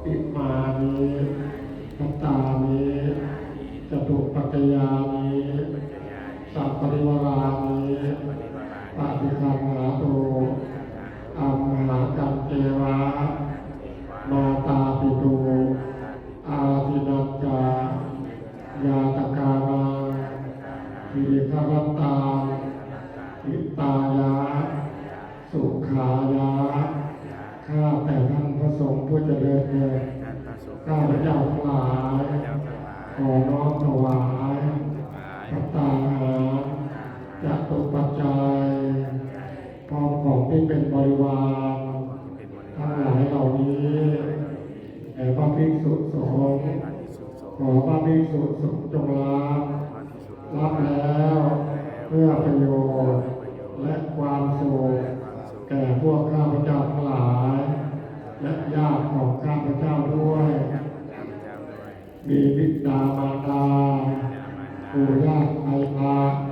อิมานิพัตตานิจตุปัจจยานิสัพปริวารานิปฏิคันหาตุอัมหากัมเจวะมาตาปิตุอาทินัจจายาตกานังวิคารตาอิตายะสุขายะข้าแต่ท่านพระสงฆ์ผู้เจริญเลยข้าพระเจ้าทั้งหลายขอน้อมถวายพระตาหารจตุปัจจัยพร้อมของที่เป็นบริวารทั้งหลายเหล่านี้แด่พระภิกษุสงฆ์ขอพระภิกษุสงฆ์จงรับแล้วเพื่อประโยชน์และความสุขแก่พวกข้าพเจ้าทั้งหลายและญาติของข้าพเจ้าด้วยมีบิดามารดาปู่ย่าตายาย